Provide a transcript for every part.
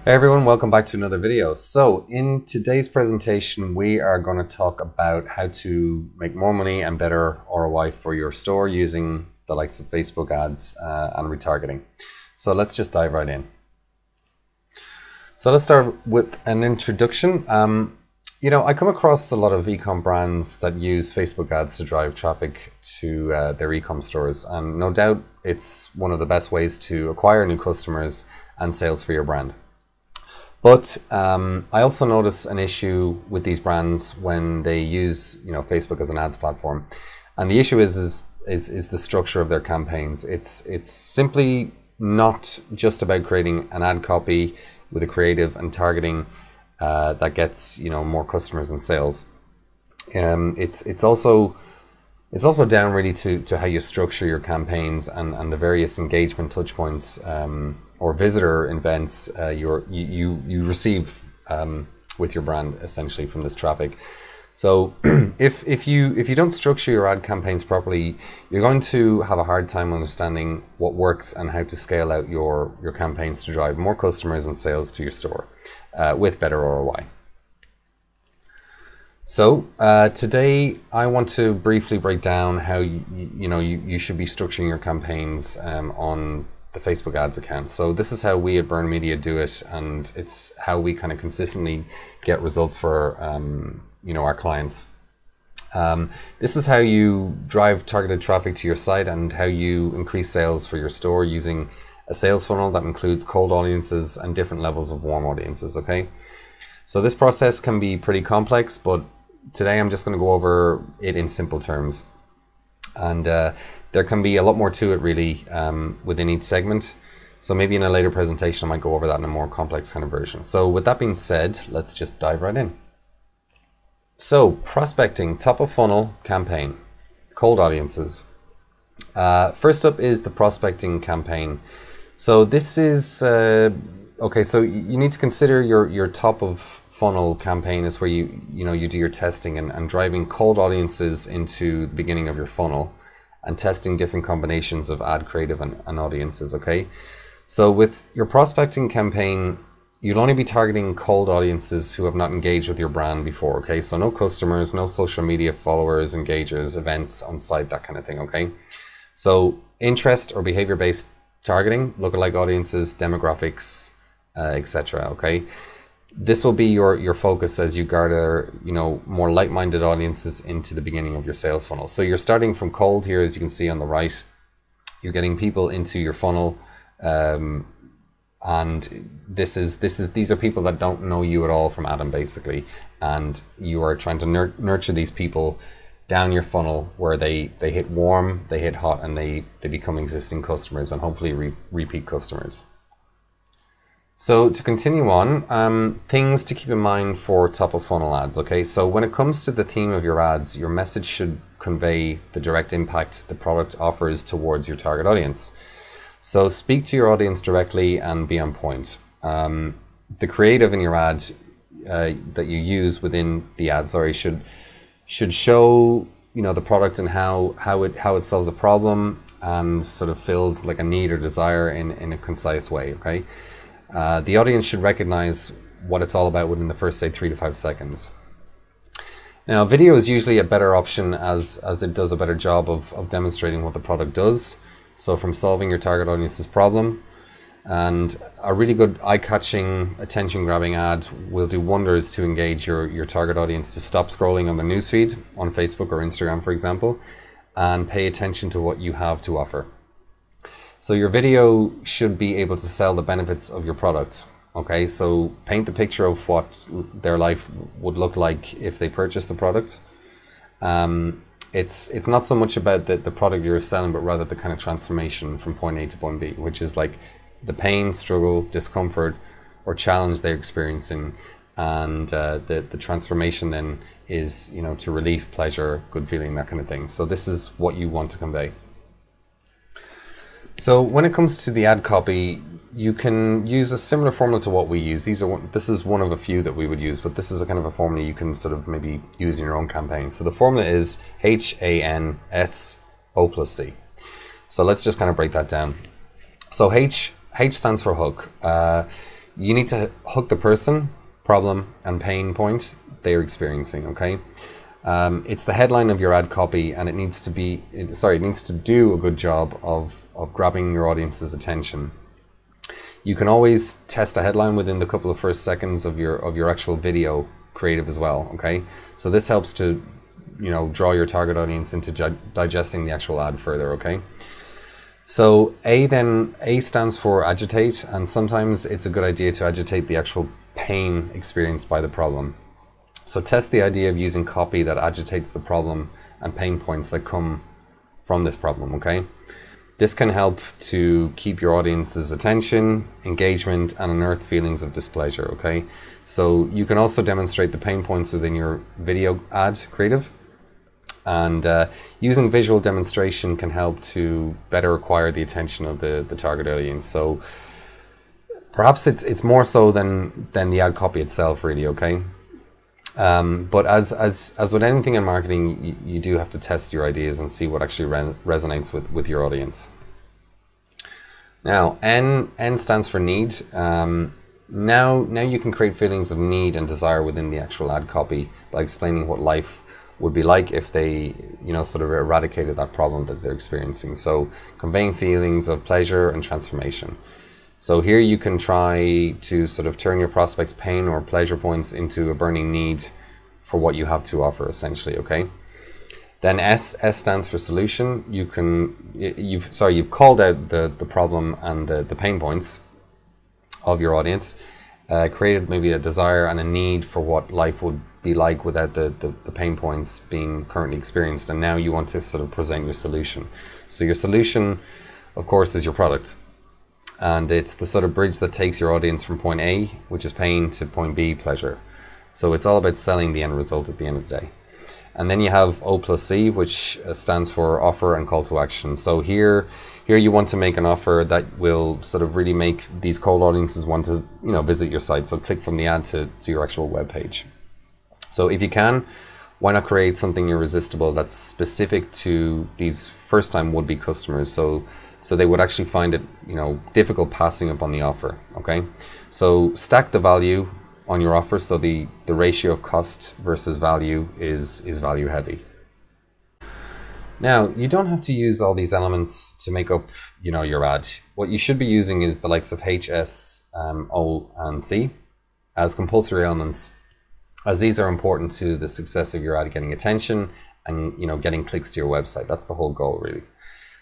Hey everyone, welcome back to another video. So in today's presentation, we are going to talk about how to make more money and better ROI for your store using the likes of Facebook ads and retargeting. So let's just dive right in. So let's start with an introduction. I come across a lot of ecom brands that use Facebook ads to drive traffic to their ecom stores, and no doubt it's one of the best ways to acquire new customers and sales for your brand. But I also notice an issue with these brands when they use Facebook as an ads platform, and the issue is the structure of their campaigns. It's simply not just about creating an ad copy with a creative and targeting that gets more customers and sales. It's also down really to how you structure your campaigns and the various engagement touch points or visitor events you receive with your brand essentially from this traffic. So if you don't structure your ad campaigns properly, you're going to have a hard time understanding what works and how to scale out your campaigns to drive more customers and sales to your store with better ROI. So today I want to briefly break down how you should be structuring your campaigns on the Facebook ads account. So this is how we at Byrne Media do it, and it's how we kind of consistently get results for our clients. This is how you drive targeted traffic to your site and how you increase sales for your store using a sales funnel that includes cold audiences and different levels of warm audiences. Okay, so this process can be pretty complex, but today I'm just going to go over it in simple terms, and there can be a lot more to it really within each segment. So maybe in a later presentation I might go over that in a more complex kind of version. So with that being said, let's just dive right in. So prospecting, top of funnel campaign, cold audiences. First up is the prospecting campaign. So this is okay, so you need to consider your top of funnel campaign is where you do your testing and driving cold audiences into the beginning of your funnel and testing different combinations of ad creative and audiences. Okay, so with your prospecting campaign, you'll only be targeting cold audiences who have not engaged with your brand before. Okay, so no customers, no social media followers, engagers, events on site, that kind of thing. Okay, so interest or behavior based targeting, lookalike audiences, demographics, etc. Okay, this will be your focus as you garner more like-minded audiences into the beginning of your sales funnel. So you're starting from cold here, as you can see on the right. You're getting people into your funnel, and these are people that don't know you at all from Adam basically, and you are trying to nurture these people down your funnel where they hit warm, they hit hot, and they become existing customers and hopefully repeat customers. So to continue on, things to keep in mind for top of funnel ads. Okay, so when it comes to the theme of your ads, your message should convey the direct impact the product offers towards your target audience. So speak to your audience directly and be on point. The creative in your ad that you use within the ad, should show the product and how it solves a problem and sort of fills like a need or desire in a concise way. Okay. The audience should recognize what it's all about within the first, say, 3 to 5 seconds. Now, video is usually a better option as it does a better job of demonstrating what the product does. So from solving your target audience's problem, and a really good eye-catching, attention-grabbing ad will do wonders to engage your target audience to stop scrolling on the newsfeed on Facebook or Instagram, for example, and pay attention to what you have to offer. So your video should be able to sell the benefits of your product. Okay, so paint the picture of what their life would look like if they purchased the product. It's not so much about the product you're selling, but rather the kind of transformation from point A to point B, which is like the pain, struggle, discomfort, or challenge they're experiencing, and the transformation then is to relief, pleasure, good feeling, that kind of thing. So this is what you want to convey. So when it comes to the ad copy, you can use a similar formula to what we use. This is one of a few that we would use, but this is a kind of a formula you can sort of maybe use in your own campaign. So the formula is HANSO+C. So let's just kind of break that down. So H stands for hook. you need to hook the person, problem, and pain point they're experiencing, okay? It's the headline of your ad copy, and it needs to be, it needs to do a good job of grabbing your audience's attention. You can always test a headline within the couple of first seconds of your actual video creative as well, okay? So this helps to, you know, draw your target audience into digesting the actual ad further, okay? So A stands for agitate, and sometimes it's a good idea to agitate the actual pain experienced by the problem. So test the idea of using copy that agitates the problem and pain points that come from this problem, okay? This can help to keep your audience's attention, engagement, and unearth feelings of displeasure, okay? So you can also demonstrate the pain points within your video ad creative, and using visual demonstration can help to better acquire the attention of the target audience. So perhaps it's more so than the ad copy itself, really, okay? But as with anything in marketing, you do have to test your ideas and see what actually resonates with your audience. Now, N stands for need. Now you can create feelings of need and desire within the actual ad copy by explaining what life would be like if they, you know, sort of eradicated that problem that they're experiencing. So conveying feelings of pleasure and transformation. So here you can try to sort of turn your prospect's pain or pleasure points into a burning need for what you have to offer, essentially, okay? Then S stands for solution. You've called out the problem and the pain points of your audience, created maybe a desire and a need for what life would be like without the pain points being currently experienced, and now you want to sort of present your solution. So your solution, of course, is your product. And it's the sort of bridge that takes your audience from point A, which is pain, to point B, pleasure. So it's all about selling the end result at the end of the day. And then you have O plus C, which stands for offer and call to action. So here you want to make an offer that will sort of really make these cold audiences want to, you know, visit your site. So click from the ad to your actual web page. So if you can, why not create something irresistible that's specific to these first-time would-be customers? So they would actually find it, you know, difficult passing up on the offer, okay? So stack the value on your offer, so the ratio of cost versus value is value heavy. Now, you don't have to use all these elements to make up, you know, your ad. What you should be using is the likes of H, S, O, and C as compulsory elements, as these are important to the success of your ad getting attention and, you know, getting clicks to your website. That's the whole goal, really.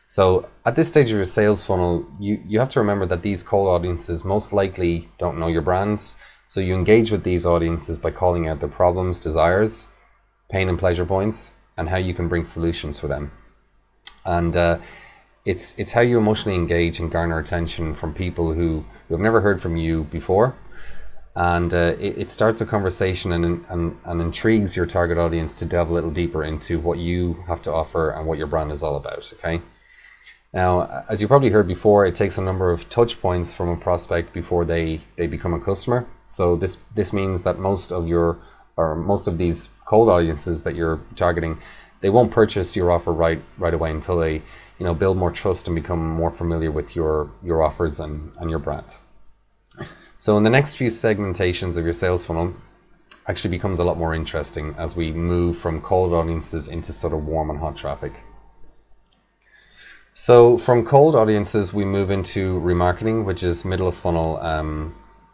So at this stage of your sales funnel, you have to remember that these cold audiences most likely don't know your brands. So you engage with these audiences by calling out their problems, desires, pain and pleasure points, and how you can bring solutions for them. And it's how you emotionally engage and garner attention from people who have never heard from you before. And it starts a conversation and intrigues your target audience to delve a little deeper into what you have to offer and what your brand is all about, okay? Now, as you probably heard before, it takes a number of touch points from a prospect before they become a customer. So this means that most of these cold audiences that you're targeting, they won't purchase your offer right away until they, you know, build more trust and become more familiar with your offers and your brand. So in the next few segmentations of your sales funnel actually becomes a lot more interesting as we move from cold audiences into sort of warm and hot traffic. So from cold audiences, we move into remarketing, which is middle of funnel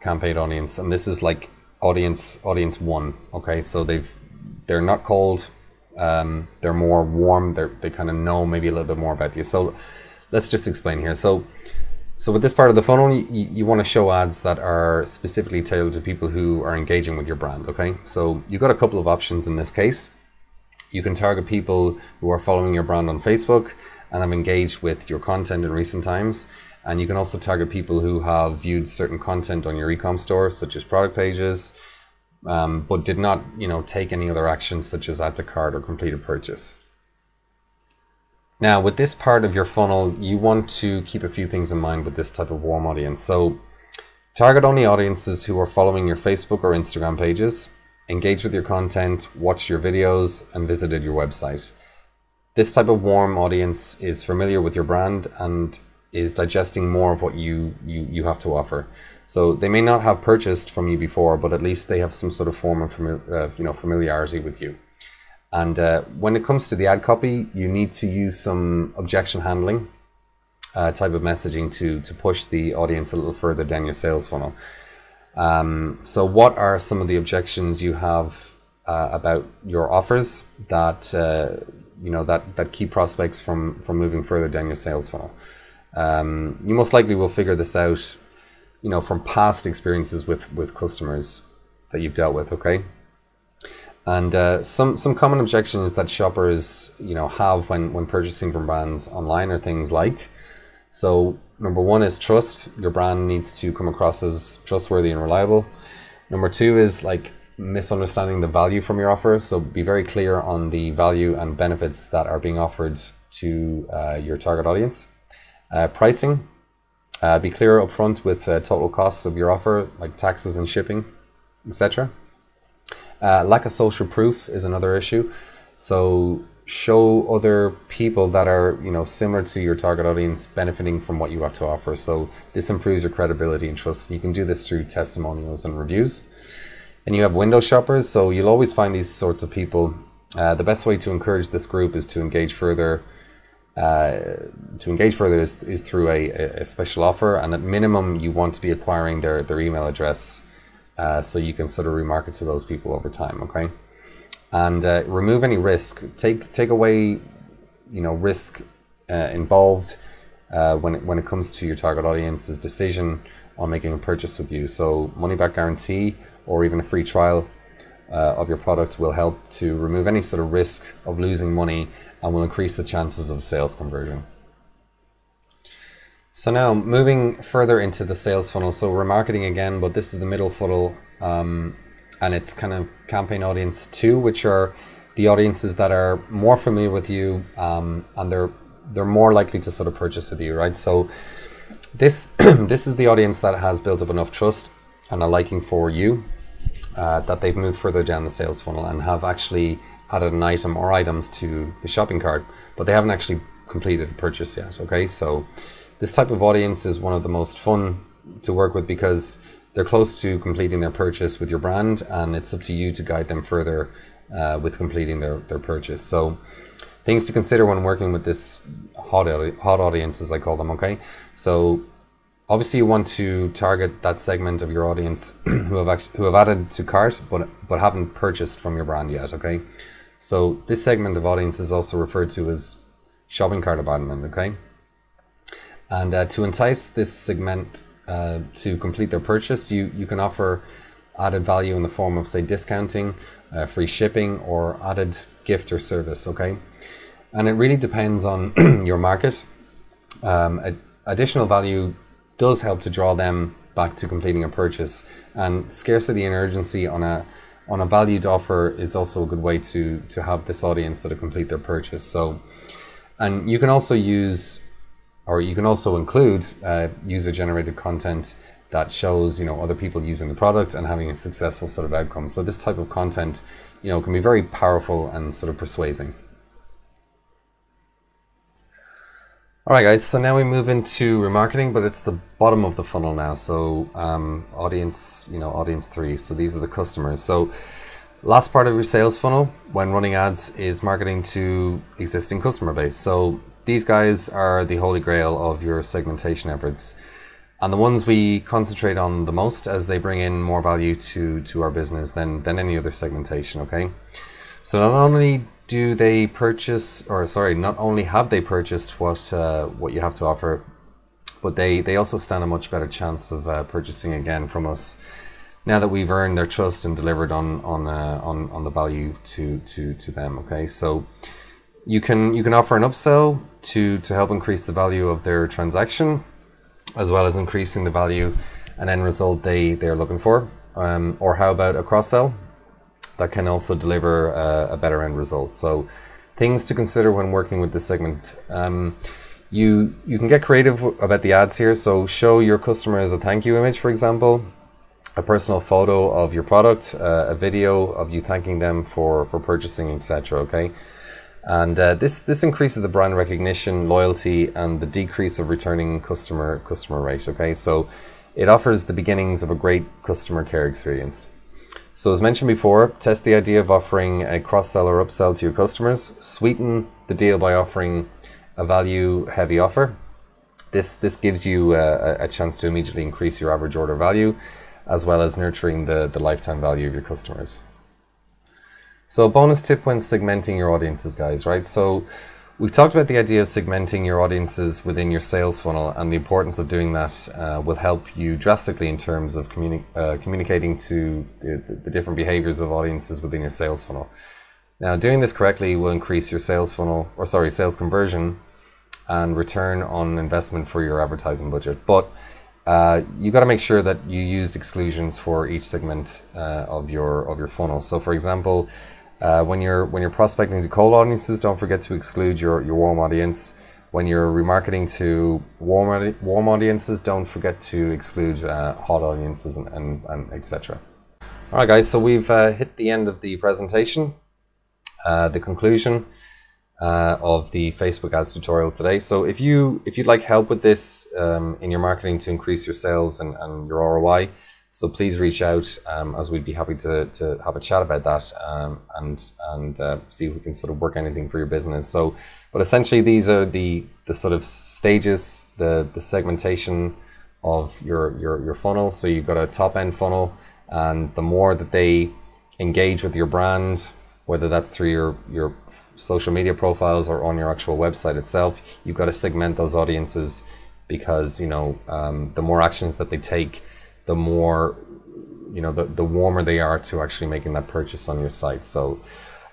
campaign audience, and this is like audience one. Okay, so they're not cold, they're more warm. They kind of know maybe a little bit more about you. So let's just explain here. So with this part of the funnel, you want to show ads that are specifically tailored to people who are engaging with your brand. Okay, so you've got a couple of options in this case. You can target people who are following your brand on Facebook and have engaged with your content in recent times. And you can also target people who have viewed certain content on your Ecom store, such as product pages, but did not, you know, take any other actions such as add to cart or complete a purchase. Now, with this part of your funnel, you want to keep a few things in mind with this type of warm audience. So target only audiences who are following your Facebook or Instagram pages, engage with your content, watched your videos, and visited your website. This type of warm audience is familiar with your brand and is digesting more of what you have to offer. So they may not have purchased from you before, but at least they have some sort of form of familiarity with you. And when it comes to the ad copy, you need to use some objection handling type of messaging to push the audience a little further down your sales funnel. So what are some of the objections you have about your offers that that keep prospects from moving further down your sales funnel? You most likely will figure this out, from past experiences with customers that you've dealt with. Okay. And some common objections that shoppers have when purchasing from brands online are things like, so number one is trust. Your brand needs to come across as trustworthy and reliable. Number two is like misunderstanding the value from your offer. So be very clear on the value and benefits that are being offered to your target audience. Pricing. Be clear upfront with total costs of your offer, like taxes and shipping, etc. Lack of social proof is another issue. So show other people that are similar to your target audience benefiting from what you have to offer. So this improves your credibility and trust. You can do this through testimonials and reviews. And you have window shoppers. So you'll always find these sorts of people. The best way to encourage this group is to engage further. Is through a special offer, and at minimum you want to be acquiring their email address, so you can sort of remarket to those people over time. Okay. And remove any risk. Take away risk involved when it comes to your target audience's decision on making a purchase with you. So money back guarantee or even a free trial of your product will help to remove any sort of risk of losing money and will increase the chances of sales conversion. So now moving further into the sales funnel, so remarketing again, but this is the middle funnel, and it's kind of campaign audience 2, which are the audiences that are more familiar with you, and they're more likely to sort of purchase with you, right? So this this is the audience that has built up enough trust and a liking for you, that they've moved further down the sales funnel and have actually added an item or items to the shopping cart, but they haven't actually completed a purchase yet. Okay, so this type of audience is one of the most fun to work with because they're close to completing their purchase with your brand, and it's up to you to guide them further with completing their purchase. So things to consider when working with this hot audience, as I call them. Okay, so obviously you want to target that segment of your audience who have added to cart but haven't purchased from your brand yet. Okay, so this segment of audience is also referred to as shopping cart abandonment. Okay, and to entice this segment to complete their purchase, you can offer added value in the form of, say, discounting, free shipping, or added gift or service. Okay, and it really depends on your market. Additional value does help to draw them back to completing a purchase, and scarcity and urgency on a valued offer is also a good way to have this audience sort of complete their purchase. So, and you can also use, or you can also include user-generated content that shows other people using the product and having a successful sort of outcome. So this type of content can be very powerful and sort of persuading. All right, guys, so now we move into remarketing, but it's the bottom of the funnel now. So audience 3. So these are the customers. So last part of your sales funnel when running ads is marketing to existing customer base. So these guys are the holy grail of your segmentation efforts, and the ones we concentrate on the most, as they bring in more value to our business than any other segmentation. Okay, so not only have they purchased what you have to offer, but they also stand a much better chance of purchasing again from us now that we've earned their trust and delivered on the value to them. Okay, so you can offer an upsell to help increase the value of their transaction, as well as increasing the value and end result they're looking for. Or how about a cross-sell that can also deliver a better end result? So things to consider when working with this segment. You can get creative about the ads here. So show your customers a thank you image, for example, a personal photo of your product, a video of you thanking them for purchasing, etc. Okay, and this increases the brand recognition, loyalty, and the decrease of returning customer rate. Okay, so it offers the beginnings of a great customer care experience. So as mentioned before, test the idea of offering a cross-sell or upsell to your customers. Sweeten the deal by offering a value-heavy offer. This gives you a chance to immediately increase your average order value, as well as nurturing the lifetime value of your customers. So a bonus tip when segmenting your audiences, guys, right? So we've talked about the idea of segmenting your audiences within your sales funnel, and the importance of doing that will help you drastically in terms of communicating to the different behaviors of audiences within your sales funnel. Now, doing this correctly will increase your sales conversion and return on investment for your advertising budget. But you got to make sure that you use exclusions for each segment of your funnel. So, for example, when you're prospecting to cold audiences, don't forget to exclude your warm audience. When you're remarketing to warm audiences, don't forget to exclude hot audiences and etc. All right, guys. So we've hit the end of the presentation, the conclusion of the Facebook ads tutorial today. So if you'd like help with this in your marketing to increase your sales and your ROI, so please reach out, as we'd be happy to have a chat about that and see if we can sort of work anything for your business. So, but essentially these are the sort of stages, the segmentation of your funnel. So you've got a top end funnel, and the more that they engage with your brand, whether that's through your social media profiles or on your actual website itself, you've got to segment those audiences, because the more actions that they take, the more the warmer they are to actually making that purchase on your site. So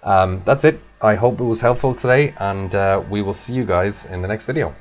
that's it. I hope it was helpful today, and we will see you guys in the next video.